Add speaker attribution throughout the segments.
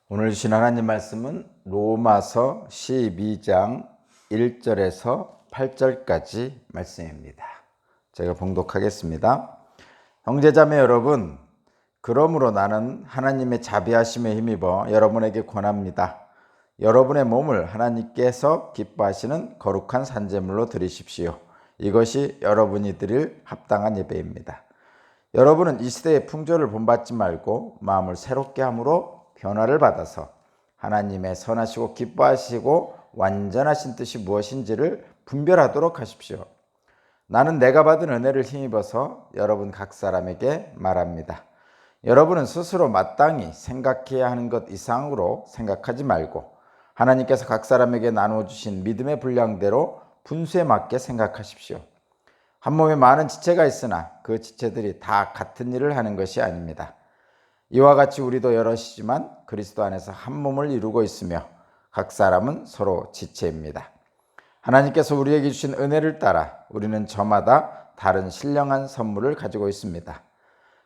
Speaker 1: 오늘 주신 하나님 말씀은 로마서 12장 1절에서 8절까지 말씀입니다. 제가 봉독하겠습니다. 형제자매 여러분, 그러므로 나는 하나님의 자비하심에 힘입어 여러분에게 권합니다. 여러분의 몸을 하나님께서 기뻐하시는 거룩한 산제물로 드리십시오. 이것이 여러분이 드릴 합당한 예배입니다. 여러분은 이 시대의 풍조를 본받지 말고 마음을 새롭게 함으로 변화를 받아서 하나님의 선하시고 기뻐하시고 완전하신 뜻이 무엇인지를 분별하도록 하십시오. 나는 내가 받은 은혜를 힘입어서 여러분 각 사람에게 말합니다. 여러분은 스스로 마땅히 생각해야 하는 것 이상으로 생각하지 말고 하나님께서 각 사람에게 나누어 주신 믿음의 분량대로 분수에 맞게 생각하십시오. 한 몸에 많은 지체가 있으나 그 지체들이 다 같은 일을 하는 것이 아닙니다. 이와 같이 우리도 여럿이지만 그리스도 안에서 한 몸을 이루고 있으며 각 사람은 서로 지체입니다. 하나님께서 우리에게 주신 은혜를 따라 우리는 저마다 다른 신령한 선물을 가지고 있습니다.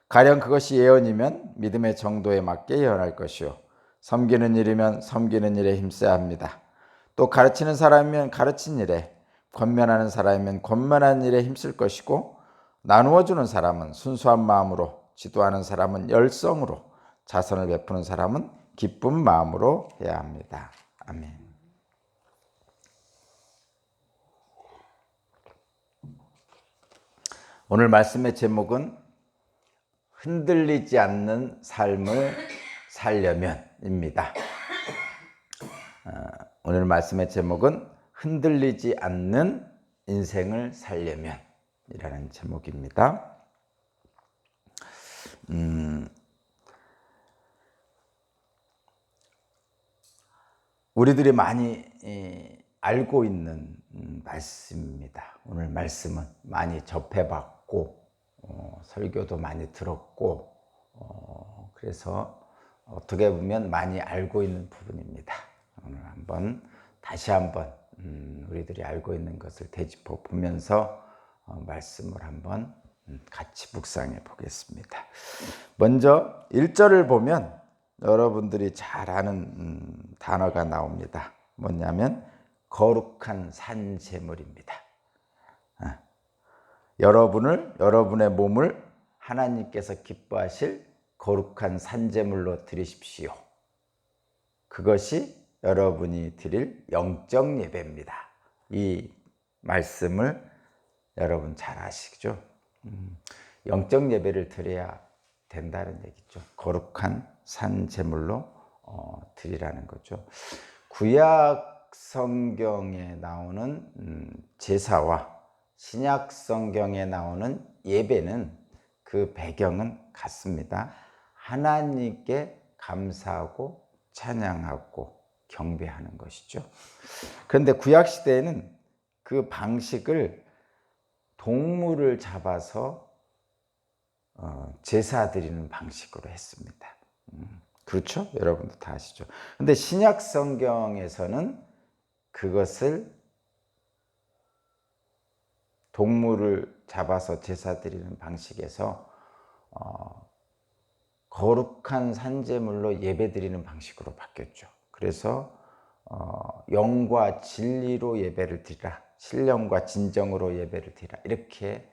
Speaker 1: 가령 그것이 예언이면 믿음의 정도에 맞게 예언할 것이요, 섬기는 일이면 섬기는 일에 힘써야 합니다. 또 가르치는 사람이면 가르친 일에, 권면하는 사람이면 권면하는 일에 힘쓸 것이고, 나누어 주는 사람은 순수한 마음으로, 지도하는 사람은 열성으로, 자선을 베푸는 사람은 기쁜 마음으로 해야 합니다. 아멘. 오늘 말씀의 제목은 흔들리지 않는 삶을 살려면입니다. 오늘 말씀의 제목은 흔들리지 않는 인생을 살려면이라는 제목입니다. 우리들이 많이 알고 있는 말씀입니다. 오늘 말씀은 많이 접해봤고 설교도 많이 들었고 그래서 어떻게 보면 많이 알고 있는 부분입니다. 오늘 다시 한번 우리들이 알고 있는 것을 되짚어 보면서 말씀을 한번 같이 묵상해 보겠습니다. 먼저 1절을 보면 여러분들이 잘 아는 단어가 나옵니다. 뭐냐면 거룩한 산제물입니다. 여러분의 몸을 하나님께서 기뻐하실 거룩한 산제물로 드리십시오. 그것이 여러분이 드릴 영적 예배입니다. 이 말씀을 여러분 잘 아시죠? 영적 예배를 드려야 된다는 얘기죠. 거룩한 산제물로 드리라는 거죠. 구약 성경에 나오는 제사와 신약 성경에 나오는 예배는 그 배경은 같습니다. 하나님께 감사하고 찬양하고 경배하는 것이죠. 그런데 구약 시대에는 그 방식을 동물을 잡아서 제사 드리는 방식으로 했습니다. 그렇죠? 여러분도 다 아시죠? 근데 신약 성경에서는 그것을 동물을 잡아서 제사 드리는 방식에서 거룩한 산제물로 예배 드리는 방식으로 바뀌었죠. 그래서 영과 진리로 예배를 드리라, 신령과 진정으로 예배를 드리라, 이렇게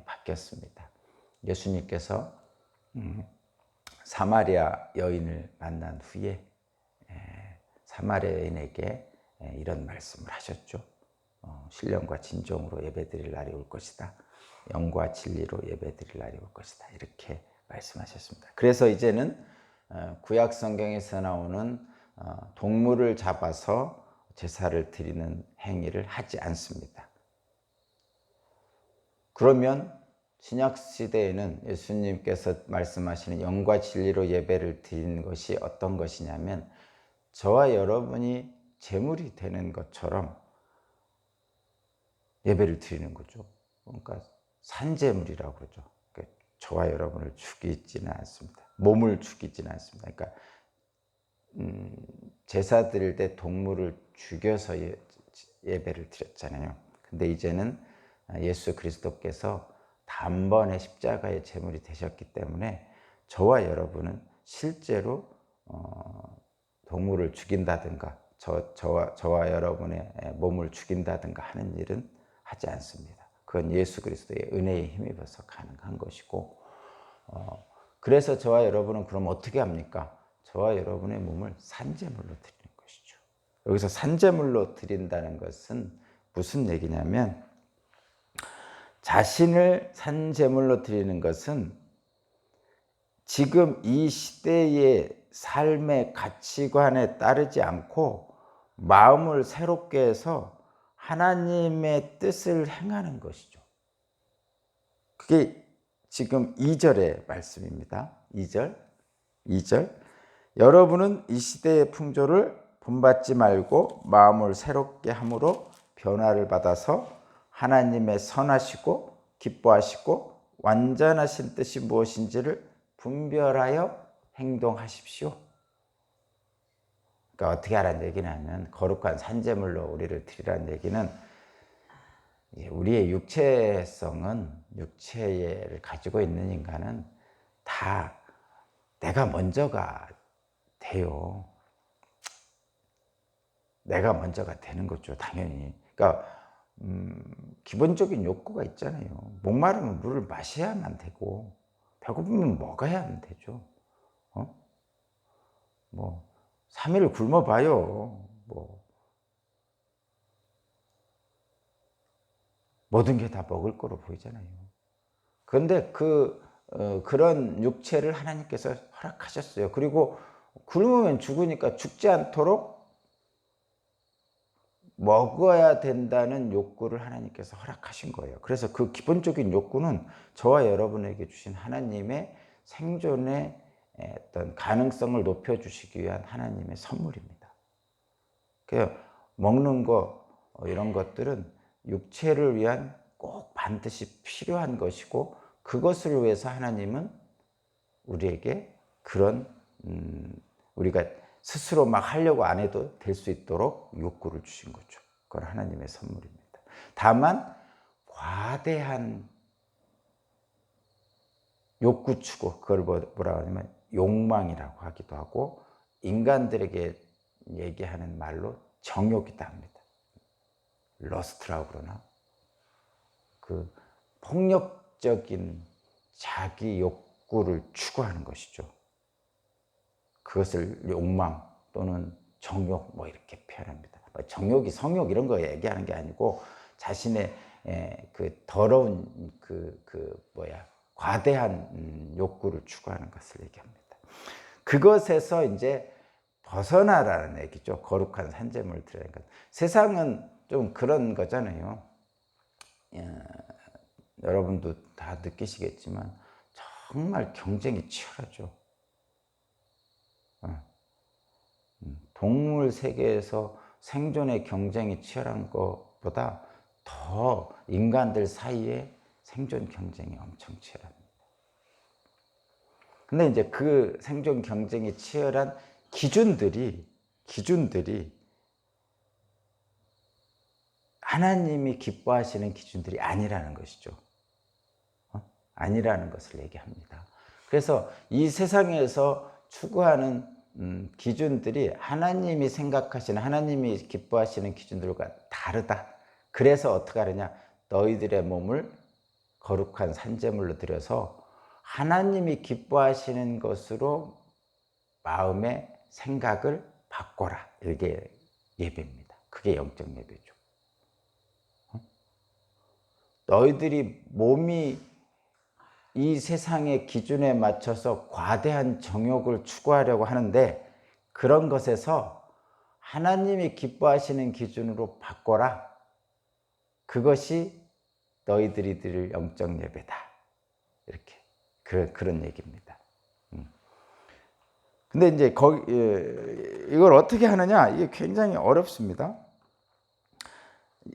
Speaker 1: 바뀌었습니다. 예수님께서 사마리아 여인을 만난 후에 사마리아 여인에게 이런 말씀을 하셨죠. 신령과 진정으로 예배드릴 날이 올 것이다. 영과 진리로 예배드릴 날이 올 것이다. 이렇게 말씀하셨습니다. 그래서 이제는 구약 성경에서 나오는 동물을 잡아서 제사를 드리는 행위를 하지 않습니다. 그러면 신약 시대에는 예수님께서 말씀하시는 영과 진리로 예배를 드리는 것이 어떤 것이냐면, 저와 여러분이 제물이 되는 것처럼 예배를 드리는 거죠. 그러니까 산제물이라고 그러죠. 그러니까 저와 여러분을 죽이지는 않습니다. 몸을 죽이지는 않습니다. 그러니까 제사 드릴 때 동물을 죽여서 예배를 드렸잖아요. 근데 이제는 예수 그리스도께서 단번에 십자가의 제물이 되셨기 때문에 저와 여러분은 실제로 동물을 죽인다든가 저와 여러분의 몸을 죽인다든가 하는 일은 하지 않습니다. 그건 예수 그리스도의 은혜에 힘입어서 가능한 것이고, 그래서 저와 여러분은 그럼 어떻게 합니까? 저와 여러분의 몸을 산제물로 드리는 것이죠. 여기서 산제물로 드린다는 것은 무슨 얘기냐면, 자신을 산제물로 드리는 것은 지금 이 시대의 삶의 가치관에 따르지 않고 마음을 새롭게 해서 하나님의 뜻을 행하는 것이죠. 그게 지금 2절의 말씀입니다. 2절. 여러분은 이 시대의 풍조를 본받지 말고 마음을 새롭게 함으로 변화를 받아서 하나님의 선하시고 기뻐하시고 완전하신 뜻이 무엇인지를 분별하여 행동하십시오. 그러니까 어떻게 하라는 얘기냐면, 거룩한 산제물로 우리를 드리라는 얘기는, 우리의 육체성은, 육체를 가지고 있는 인간은 다 내가 먼저가 돼요. 내가 먼저가 되는 거죠, 당연히. 그러니까 기본적인 욕구가 있잖아요. 목마르면 물을 마셔야만 되고, 배고프면 먹어야만 되죠. 뭐 3일 굶어봐요. 모든 게 다 먹을 거로 보이잖아요. 그런데 그런 육체를 하나님께서 허락하셨어요. 그리고 굶으면 죽으니까 죽지 않도록 먹어야 된다는 욕구를 하나님께서 허락하신 거예요. 그래서 그 기본적인 욕구는 저와 여러분에게 주신 하나님의 생존의 어떤 가능성을 높여주시기 위한 하나님의 선물입니다. 그래서 먹는 거 이런 것들은 육체를 위한 꼭 반드시 필요한 것이고, 그것을 위해서 하나님은 우리에게 그런 우리가 스스로 막 하려고 안 해도 될 수 있도록 욕구를 주신 거죠. 그건 하나님의 선물입니다. 다만 과대한 욕구 추구, 그걸 뭐라고 하냐면 욕망이라고 하기도 하고, 인간들에게 얘기하는 말로 정욕이다 합니다. 러스트라고 그러나, 그 폭력적인 자기 욕구를 추구하는 것이죠. 그것을 욕망 또는 정욕 이렇게 표현합니다. 정욕이 성욕 이런 거 얘기하는 게 아니고, 자신의 그 더러운 과대한 욕구를 추구하는 것을 얘기합니다. 그것에서 이제 벗어나라는 얘기죠. 거룩한 산제물을 드리는 것. 세상은 좀 그런 거잖아요. 여러분도 다 느끼시겠지만 정말 경쟁이 치열하죠. 동물 세계에서 생존의 경쟁이 치열한 것보다 더 인간들 사이에 생존 경쟁이 엄청 치열합니다. 근데 이제 그 생존 경쟁이 치열한 기준들이 하나님이 기뻐하시는 기준들이 아니라는 것이죠. 아니라는 것을 얘기합니다. 그래서 이 세상에서 추구하는 기준들이 하나님이 생각하시는, 하나님이 기뻐하시는 기준들과 다르다. 그래서 어떻게 하느냐? 너희들의 몸을 거룩한 산제물로 드려서 하나님이 기뻐하시는 것으로 마음의 생각을 바꿔라. 이게 예배입니다. 그게 영적 예배죠. 너희들이 몸이 이 세상의 기준에 맞춰서 과대한 정욕을 추구하려고 하는데, 그런 것에서 하나님이 기뻐하시는 기준으로 바꿔라. 그것이 너희들이 드릴 영적 예배다. 이렇게 그런 얘기입니다. 근데 이제 이걸 어떻게 하느냐? 이게 굉장히 어렵습니다.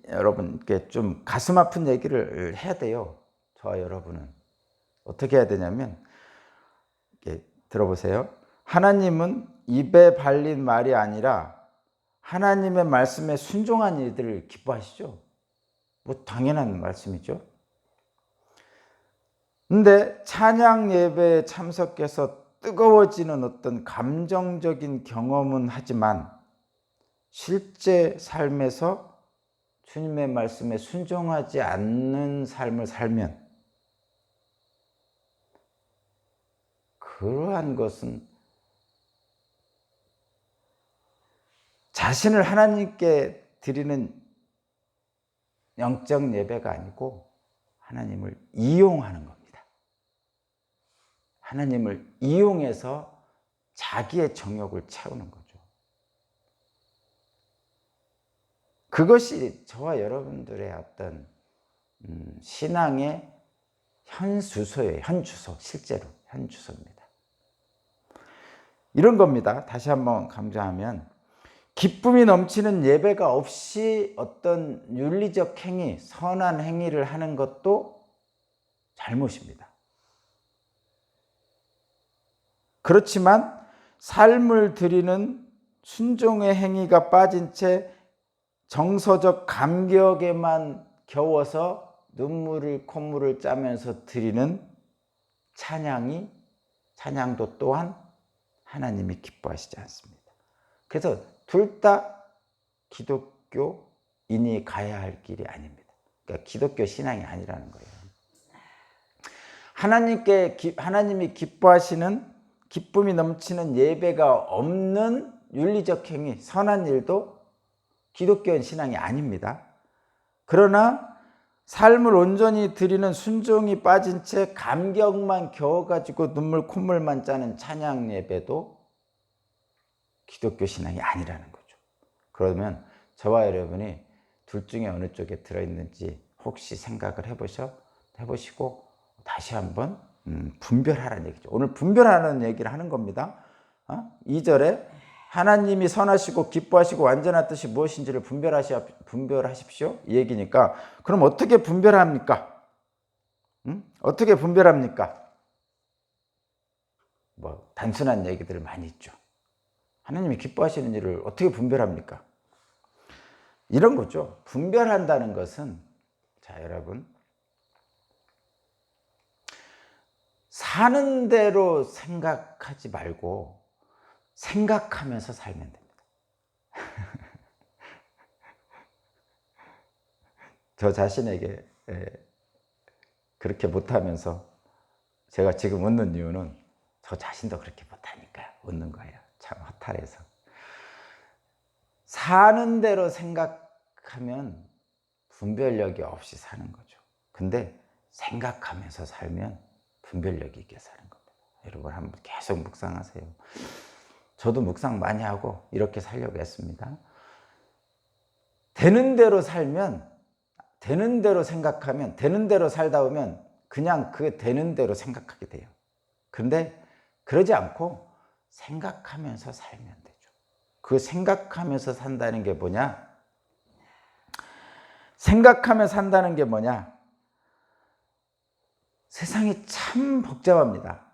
Speaker 1: 여러분께 좀 가슴 아픈 얘기를 해야 돼요. 저와 여러분은 어떻게 해야 되냐면, 들어보세요. 하나님은 입에 발린 말이 아니라 하나님의 말씀에 순종한 이들을 기뻐하시죠. 당연한 말씀이죠. 근데 찬양 예배에 참석해서 뜨거워지는 어떤 감정적인 경험은 하지만 실제 삶에서 주님의 말씀에 순종하지 않는 삶을 살면 그러한 것은 자신을 하나님께 드리는 영적 예배가 아니고 하나님을 이용하는 겁니다. 하나님을 이용해서 자기의 정욕을 채우는 거죠. 그것이 저와 여러분들의 어떤 신앙의 현주소예요. 현주소, 실제로 현주소입니다. 이런 겁니다. 다시 한번 강조하면 기쁨이 넘치는 예배가 없이 어떤 윤리적 행위, 선한 행위를 하는 것도 잘못입니다. 그렇지만 삶을 드리는 순종의 행위가 빠진 채 정서적 감격에만 겨워서 눈물을 콧물을 짜면서 드리는 찬양도 또한 하나님이 기뻐하시지 않습니다. 그래서 둘 다 기독교인이 가야 할 길이 아닙니다. 그러니까 기독교 신앙이 아니라는 거예요. 하나님이 기뻐하시는 기쁨이 넘치는 예배가 없는 윤리적 행위, 선한 일도 기독교인 신앙이 아닙니다. 그러나 삶을 온전히 드리는 순종이 빠진 채 감격만 겨워가지고 눈물 콧물만 짜는 찬양 예배도 기독교 신앙이 아니라는 거죠. 그러면 저와 여러분이 둘 중에 어느 쪽에 들어있는지 혹시 생각을 해보시고 다시 한번 분별하라는 얘기죠. 오늘 분별하는 얘기를 하는 겁니다. 2절에 하나님이 선하시고 기뻐하시고 완전한 뜻이 무엇인지를 분별하십시오. 이 얘기니까 그럼 어떻게 분별합니까? 어떻게 분별합니까? 뭐 단순한 얘기들 많이 있죠. 하나님이 기뻐하시는 일을 어떻게 분별합니까? 이런 거죠. 분별한다는 것은 자 여러분 사는 대로 생각하지 말고 생각하면서 살면 됩니다. 저 자신에게 그렇게 못하면서 제가 지금 웃는 이유는 저 자신도 그렇게 못하니까 웃는 거예요. 참 허탈해서. 사는 대로 생각하면 분별력이 없이 사는 거죠. 근데 생각하면서 살면 분별력이 있게 사는 겁니다. 여러분 한번 계속 묵상하세요. 저도 묵상 많이 하고 이렇게 살려고 했습니다. 되는 대로 살면, 되는 대로 생각하면, 되는 대로 살다 보면 그냥 그 되는 대로 생각하게 돼요. 그런데 그러지 않고 생각하면서 살면 되죠. 그 생각하면서 산다는 게 뭐냐? 생각하며 산다는 게 뭐냐? 세상이 참 복잡합니다.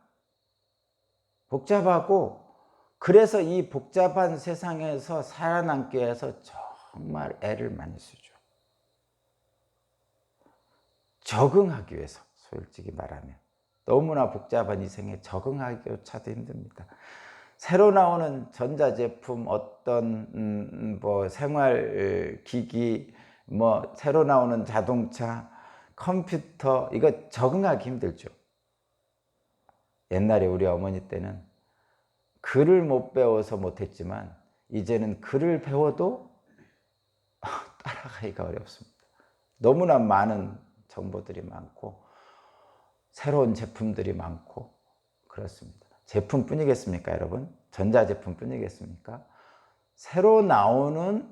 Speaker 1: 복잡하고 그래서 이 복잡한 세상에서 살아남기 위해서 정말 애를 많이 쓰죠. 적응하기 위해서, 솔직히 말하면. 너무나 복잡한 이 생에 적응하기조차도 힘듭니다. 새로 나오는 전자제품, 어떤 뭐 생활기기, 뭐 새로 나오는 자동차, 컴퓨터, 이거 적응하기 힘들죠. 옛날에 우리 어머니 때는 글을 못 배워서 못했지만 이제는 글을 배워도 따라가기가 어렵습니다. 너무나 많은 정보들이 많고 새로운 제품들이 많고 그렇습니다. 제품뿐이겠습니까, 여러분? 전자제품뿐이겠습니까? 새로 나오는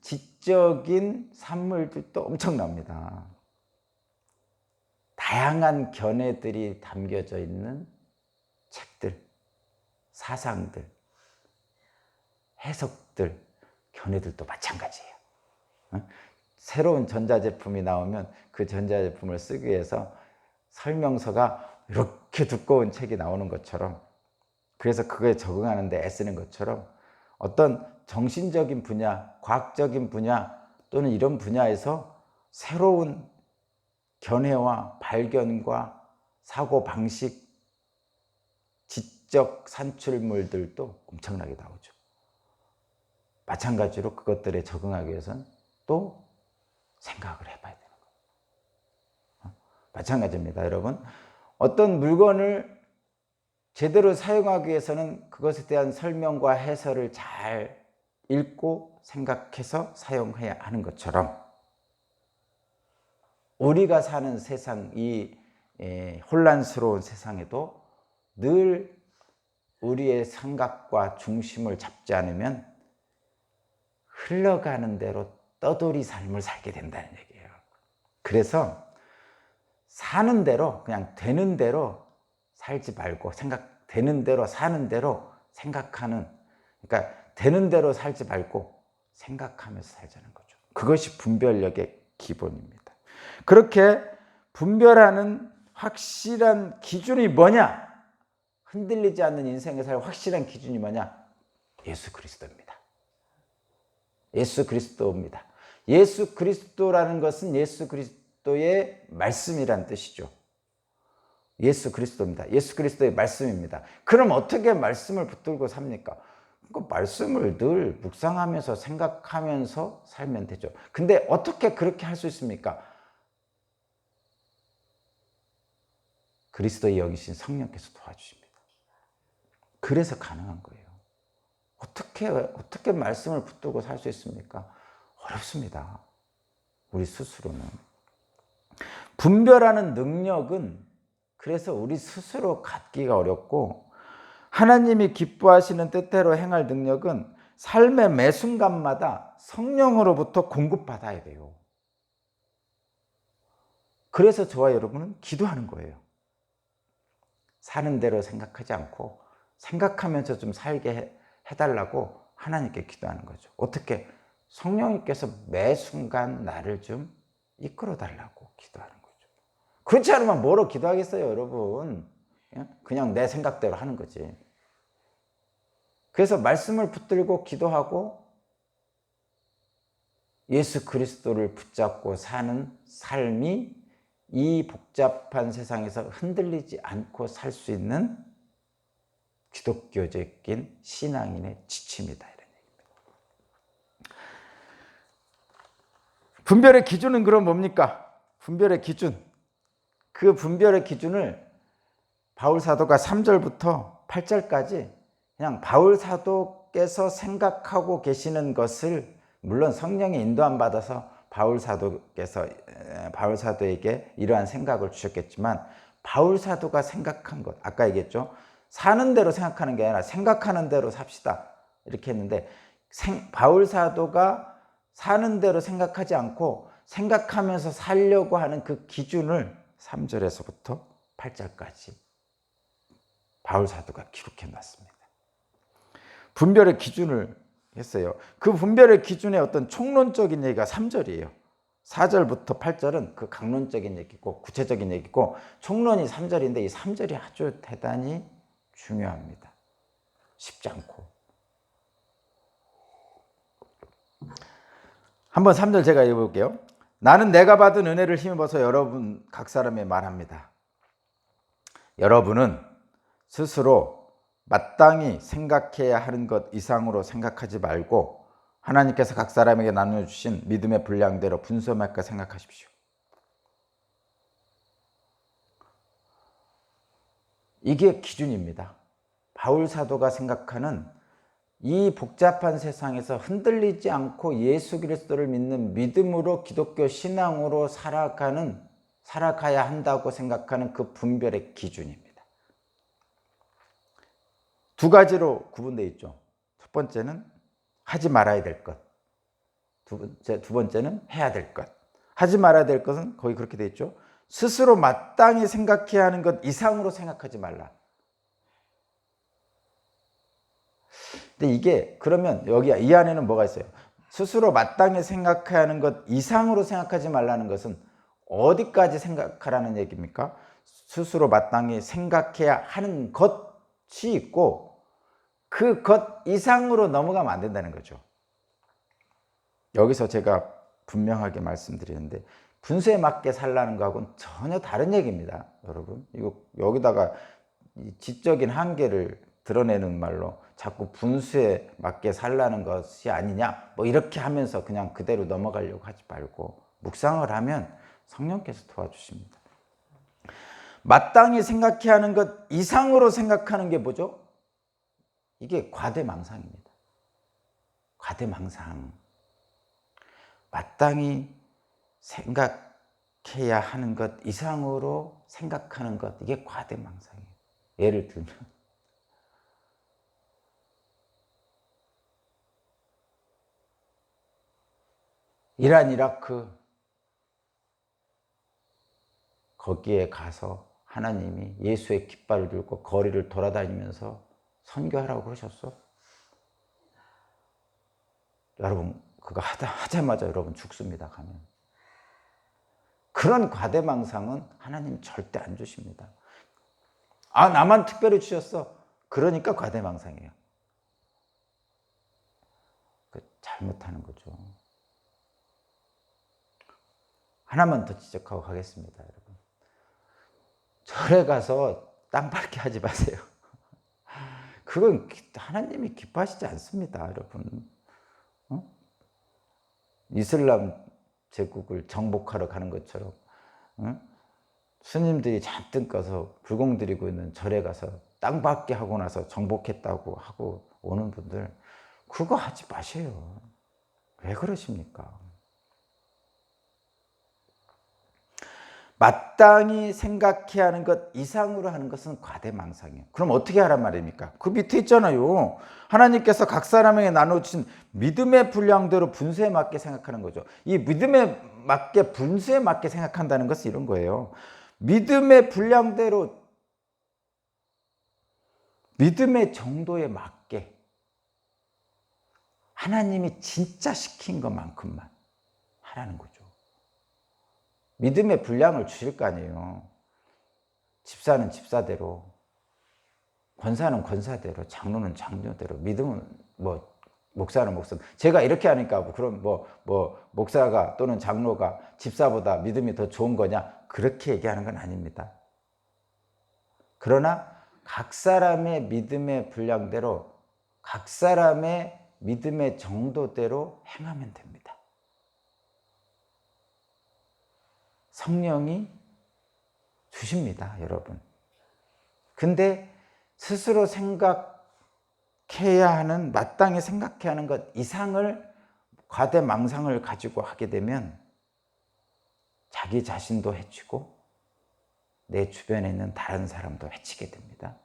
Speaker 1: 지적인 산물들도 엄청납니다. 다양한 견해들이 담겨져 있는 책들, 사상들, 해석들, 견해들도 마찬가지예요. 새로운 전자제품이 나오면 그 전자제품을 쓰기 위해서 설명서가 이렇게 두꺼운 책이 나오는 것처럼, 그래서 그거에 적응하는 데 애쓰는 것처럼 어떤 정신적인 분야, 과학적인 분야 또는 이런 분야에서 새로운 견해와 발견과 사고방식, 지적 산출물들도 엄청나게 나오죠. 마찬가지로 그것들에 적응하기 위해서는 또 생각을 해봐야 되는 거예요. 마찬가지입니다, 여러분. 어떤 물건을 제대로 사용하기 위해서는 그것에 대한 설명과 해설을 잘 읽고 생각해서 사용해야 하는 것처럼, 우리가 사는 세상, 이 혼란스러운 세상에도 늘 우리의 생각과 중심을 잡지 않으면 흘러가는 대로 떠돌이 삶을 살게 된다는 얘기예요. 그래서 사는 대로, 그냥 되는 대로 살지 말고, 되는 대로 사는 대로 생각하는, 그러니까 되는 대로 살지 말고 생각하면서 살자는 거죠. 그것이 분별력의 기본입니다. 그렇게 분별하는 확실한 기준이 뭐냐? 흔들리지 않는 인생을 살 확실한 기준이 뭐냐? 예수 그리스도입니다. 예수 그리스도입니다. 예수 그리스도라는 것은 예수 그리스도의 말씀이란 뜻이죠. 예수 그리스도입니다. 예수 그리스도의 말씀입니다. 그럼 어떻게 말씀을 붙들고 삽니까? 그 말씀을 늘 묵상하면서 생각하면서 살면 되죠. 근데 어떻게 그렇게 할 수 있습니까? 그리스도의 여기신 성령께서 도와주십니다. 그래서 가능한 거예요. 어떻게 말씀을 붙들고 살 수 있습니까? 어렵습니다. 우리 스스로는. 분별하는 능력은 그래서 우리 스스로 갖기가 어렵고, 하나님이 기뻐하시는 뜻대로 행할 능력은 삶의 매 순간마다 성령으로부터 공급받아야 돼요. 그래서 저와 여러분은 기도하는 거예요. 사는 대로 생각하지 않고 생각하면서 좀 살게 해달라고 하나님께 기도하는 거죠. 어떻게? 성령님께서 매 순간 나를 좀 이끌어 달라고 기도하는 거죠. 그렇지 않으면 뭐로 기도하겠어요, 여러분? 그냥 내 생각대로 하는 거지. 그래서 말씀을 붙들고 기도하고 예수 그리스도를 붙잡고 사는 삶이 이 복잡한 세상에서 흔들리지 않고 살 수 있는 기독교적인 신앙인의 지침이다, 이런 얘기입니다. 분별의 기준은 그럼 뭡니까? 분별의 기준. 그 분별의 기준을 바울 사도가 3절부터 8절까지 그냥 바울 사도께서 생각하고 계시는 것을, 물론 성령의 인도함 받아서 바울 사도에게 이러한 생각을 주셨겠지만, 바울 사도가 생각한 것, 아까 얘기했죠. 사는 대로 생각하는 게 아니라 생각하는 대로 삽시다, 이렇게 했는데, 바울 사도가 사는 대로 생각하지 않고 생각하면서 살려고 하는 그 기준을 3절에서부터 8절까지 바울 사도가 기록해 놨습니다. 분별의 기준을 했어요. 그 분별의 기준의 어떤 총론적인 얘기가 3절이에요. 4절부터 8절은 그 강론적인 얘기고 구체적인 얘기고, 총론이 3절인데 이 3절이 아주 대단히 중요합니다. 쉽지 않고. 한번 3절 제가 읽어볼게요. 나는 내가 받은 은혜를 힘입어서 여러분 각 사람에 말합니다. 여러분은 스스로 마땅히 생각해야 하는 것 이상으로 생각하지 말고 하나님께서 각 사람에게 나눠주신 믿음의 분량대로 분수할까 생각하십시오. 이게 기준입니다. 바울 사도가 생각하는 이 복잡한 세상에서 흔들리지 않고 예수 그리스도를 믿는 믿음으로 기독교 신앙으로 살아가야 한다고 생각하는 그 분별의 기준입니다. 두 가지로 구분되어 있죠. 첫 번째는 하지 말아야 될 것, 두 번째는 해야 될 것. 하지 말아야 될 것은 거기 그렇게 되어 있죠. 스스로 마땅히 생각해야 하는 것 이상으로 생각하지 말라. 근데 이게 그러면 여기 이 안에는 뭐가 있어요? 스스로 마땅히 생각해야 하는 것 이상으로 생각하지 말라는 것은 어디까지 생각하라는 얘기입니까? 스스로 마땅히 생각해야 하는 것이 있고 그 것 이상으로 넘어가면 안 된다는 거죠. 여기서 제가 분명하게 말씀드리는데, 분수에 맞게 살라는 거하고는 전혀 다른 얘기입니다, 여러분. 이거 여기다가 지적인 한계를 드러내는 말로 자꾸 분수에 맞게 살라는 것이 아니냐, 뭐 이렇게 하면서 그냥 그대로 넘어가려고 하지 말고 묵상을 하면 성령께서 도와주십니다. 마땅히 생각해야 하는 것 이상으로 생각하는 게 뭐죠? 이게 과대망상입니다. 과대망상. 마땅히 생각해야 하는 것 이상으로 생각하는 것, 이게 과대망상이에요. 예를 들면 이란 이라크, 거기에 가서 하나님이 예수의 깃발을 들고 거리를 돌아다니면서 선교하라고 그러셨어? 여러분, 그거 하자마자 여러분 죽습니다, 가면. 그런 과대망상은 하나님 절대 안 주십니다. 아, 나만 특별히 주셨어. 그러니까 과대망상이에요. 잘못하는 거죠. 하나만 더 지적하고 가겠습니다, 여러분. 절에 가서 땅 밟게 하지 마세요. 그건 하나님이 기뻐하시지 않습니다, 여러분. 이슬람 제국을 정복하러 가는 것처럼 스님들이 잔뜩 가서 불공 드리고 있는 절에 가서 땅 밟게 하고 나서 정복했다고 하고 오는 분들, 그거 하지 마세요. 왜 그러십니까? 마땅히 생각해야 하는 것 이상으로 하는 것은 과대망상이에요. 그럼 어떻게 하란 말입니까? 그 밑에 있잖아요. 하나님께서 각 사람에게 나눠주신 믿음의 분량대로 분수에 맞게 생각하는 거죠. 이 믿음에 맞게, 분수에 맞게 생각한다는 것은 이런 거예요. 믿음의 분량대로, 믿음의 정도에 맞게 하나님이 진짜 시킨 것만큼만 하라는 거죠. 믿음의 분량을 주실 거 아니에요. 집사는 집사대로, 권사는 권사대로, 장로는 장로대로, 믿음은 뭐 목사는 목사대로. 제가 이렇게 하니까 그럼 목사가 또는 장로가 집사보다 믿음이 더 좋은 거냐? 그렇게 얘기하는 건 아닙니다. 그러나 각 사람의 믿음의 분량대로, 각 사람의 믿음의 정도대로 행하면 됩니다. 성령이 주십니다, 여러분. 근데 스스로 생각해야 하는, 마땅히 생각해야 하는 것 이상을, 과대망상을 가지고 하게 되면 자기 자신도 해치고 내 주변에 있는 다른 사람도 해치게 됩니다.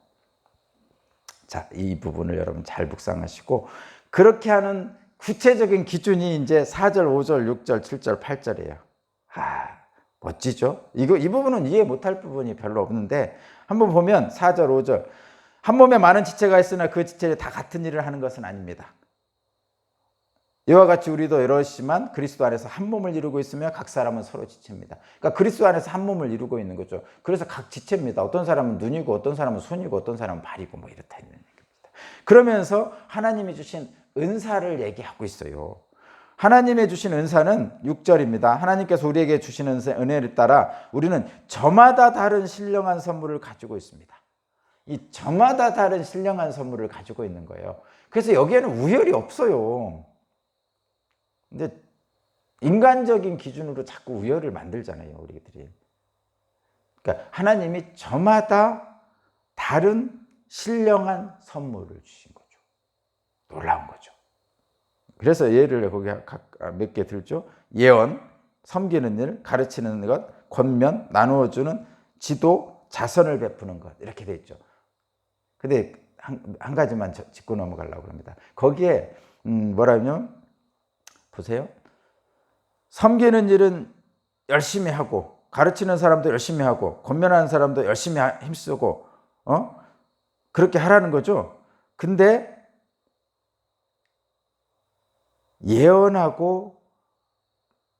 Speaker 1: 자, 이 부분을 여러분 잘 묵상하시고, 그렇게 하는 구체적인 기준이 이제 4절, 5절, 6절, 7절, 8절이에요. 멋지죠? 이 부분은 이해 못할 부분이 별로 없는데, 한번 보면 4절, 5절. 한 몸에 많은 지체가 있으나 그 지체들이 다 같은 일을 하는 것은 아닙니다. 이와 같이 우리도 이러시지만 그리스도 안에서 한 몸을 이루고 있으며 각 사람은 서로 지체입니다. 그러니까 그리스도 안에서 한 몸을 이루고 있는 거죠. 그래서 각 지체입니다. 어떤 사람은 눈이고, 어떤 사람은 손이고, 어떤 사람은 발이고, 뭐 이렇다 이런 얘기입니다. 그러면서 하나님이 주신 은사를 얘기하고 있어요. 하나님의 주신 은사는 6절입니다. 하나님께서 우리에게 주시는 은혜를 따라 우리는 저마다 다른 신령한 선물을 가지고 있습니다. 이 저마다 다른 신령한 선물을 가지고 있는 거예요. 그래서 여기에는 우열이 없어요. 근데 인간적인 기준으로 자꾸 우열을 만들잖아요, 우리들이. 그러니까 하나님이 저마다 다른 신령한 선물을 주신 거죠. 놀라운 거죠. 그래서 예를 거기 몇 개 들죠. 예언, 섬기는 일, 가르치는 것, 권면, 나누어주는 지도, 자선을 베푸는 것, 이렇게 돼 있죠. 근데 한 가지만 짚고 넘어가려고 합니다. 거기에 뭐라면 보세요. 섬기는 일은 열심히 하고, 가르치는 사람도 열심히 하고, 권면하는 사람도 열심히 힘쓰고, 그렇게 하라는 거죠. 근데 예언하고,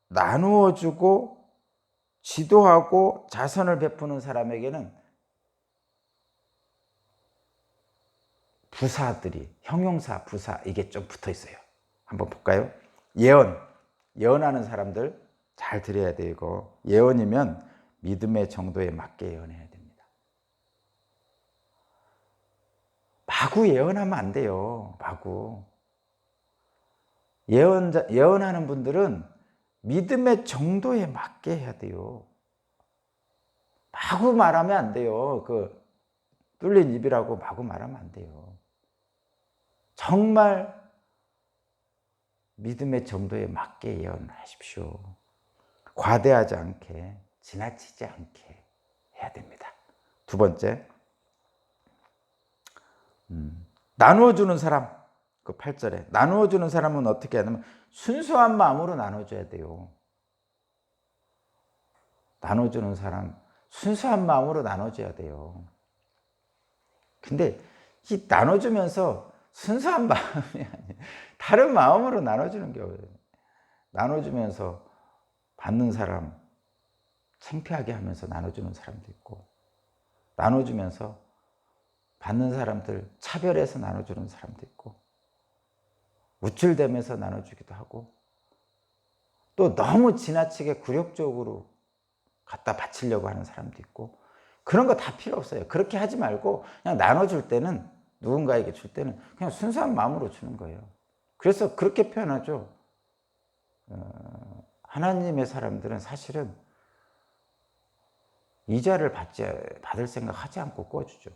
Speaker 1: 나누어주고, 지도하고, 자선을 베푸는 사람에게는 부사들이, 형용사, 부사, 이게 좀 붙어 있어요. 한번 볼까요? 예언하는 사람들 잘 들어야 되고, 예언이면 믿음의 정도에 맞게 예언해야 됩니다. 마구 예언하면 안 돼요. 마구. 예언하는 분들은 믿음의 정도에 맞게 해야 돼요. 마구 말하면 안 돼요. 뚫린 입이라고 마구 말하면 안 돼요. 정말 믿음의 정도에 맞게 예언하십시오. 과대하지 않게, 지나치지 않게 해야 됩니다. 두 번째, 나누어주는 사람, 그 8절에 나누어주는 사람은 어떻게 하냐면 순수한 마음으로 나눠줘야 돼요. 나눠주는 사람, 순수한 마음으로 나눠줘야 돼요. 근데 이 나눠주면서 순수한 마음이 아니에요. 다른 마음으로 나눠주는 경우예요. 나눠주면서 받는 사람 창피하게 하면서 나눠주는 사람도 있고, 나눠주면서 받는 사람들 차별해서 나눠주는 사람도 있고, 우쭐대면서 나눠주기도 하고, 또 너무 지나치게 굴욕적으로 갖다 바치려고 하는 사람도 있고, 그런 거 다 필요 없어요. 그렇게 하지 말고 그냥 나눠줄 때는, 누군가에게 줄 때는 그냥 순수한 마음으로 주는 거예요. 그래서 그렇게 표현하죠. 하나님의 사람들은 사실은 이자를 받을 생각하지 않고 꿔주죠.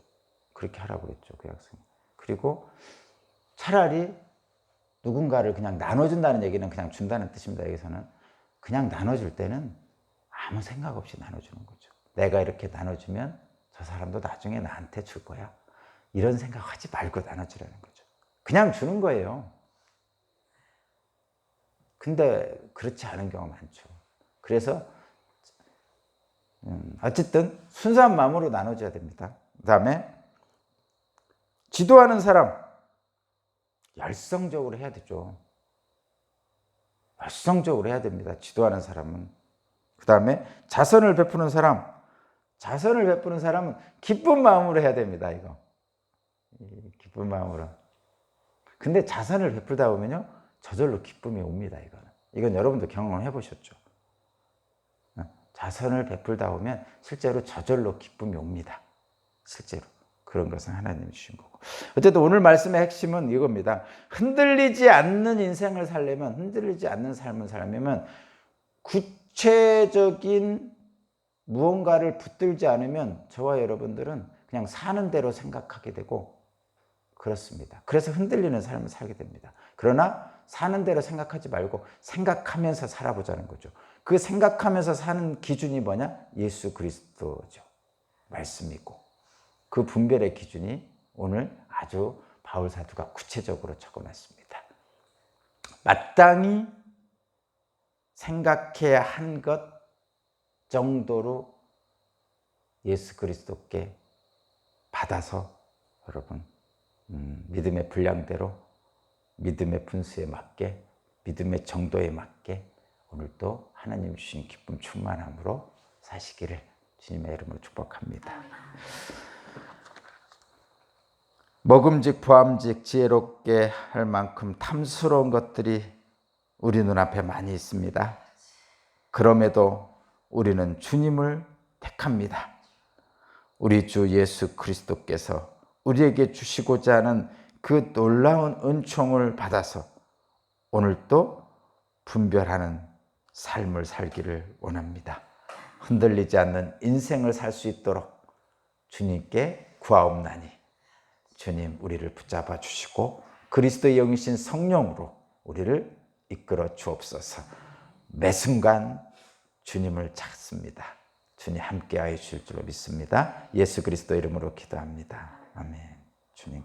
Speaker 1: 그렇게 하라고 그랬죠, 그 약속. 그리고 차라리 누군가를 그냥 나눠준다는 얘기는 그냥 준다는 뜻입니다. 여기서는 그냥 나눠줄 때는 아무 생각 없이 나눠주는 거죠. 내가 이렇게 나눠주면 저 사람도 나중에 나한테 줄 거야, 이런 생각하지 말고 나눠주라는 거죠. 그냥 주는 거예요. 근데 그렇지 않은 경우가 많죠. 그래서 어쨌든 순수한 마음으로 나눠줘야 됩니다. 그 다음에 지도하는 사람, 열성적으로 해야 되죠. 열성적으로 해야 됩니다. 지도하는 사람은. 그 다음에 자선을 베푸는 사람, 자선을 베푸는 사람은 기쁜 마음으로 해야 됩니다. 이거 기쁜 마음으로. 근데 자선을 베풀다 보면요, 저절로 기쁨이 옵니다. 이건 여러분도 경험해 보셨죠. 자선을 베풀다 보면 실제로 저절로 기쁨이 옵니다. 실제로. 그런 것은 하나님이 주신 거고. 어쨌든 오늘 말씀의 핵심은 이겁니다. 흔들리지 않는 인생을 살려면, 흔들리지 않는 삶을 살려면 구체적인 무언가를 붙들지 않으면 저와 여러분들은 그냥 사는 대로 생각하게 되고 그렇습니다. 그래서 흔들리는 삶을 살게 됩니다. 그러나 사는 대로 생각하지 말고 생각하면서 살아보자는 거죠. 그 생각하면서 사는 기준이 뭐냐? 예수 그리스도죠. 말씀이고. 그 분별의 기준이 오늘 아주 바울 사도가 구체적으로 적어놨습니다. 마땅히 생각해야 한 것 정도로 예수 그리스도께 받아서 여러분 믿음의 분량대로, 믿음의 분수에 맞게, 믿음의 정도에 맞게 오늘도 하나님 주신 기쁨 충만함으로 사시기를 주님의 이름으로 축복합니다. 먹음직 보암직 지혜롭게 할 만큼 탐스러운 것들이 우리 눈앞에 많이 있습니다. 그럼에도 우리는 주님을 택합니다. 우리 주 예수 그리스도께서 우리에게 주시고자 하는 그 놀라운 은총을 받아서 오늘도 분별하는 삶을 살기를 원합니다. 흔들리지 않는 인생을 살 수 있도록 주님께 구하옵나니 주님 우리를 붙잡아 주시고 그리스도의 영이신 성령으로 우리를 이끌어 주옵소서. 매 순간 주님을 찾습니다. 주님 함께하여 주실 줄로 믿습니다. 예수 그리스도 이름으로 기도합니다. 아멘. 주님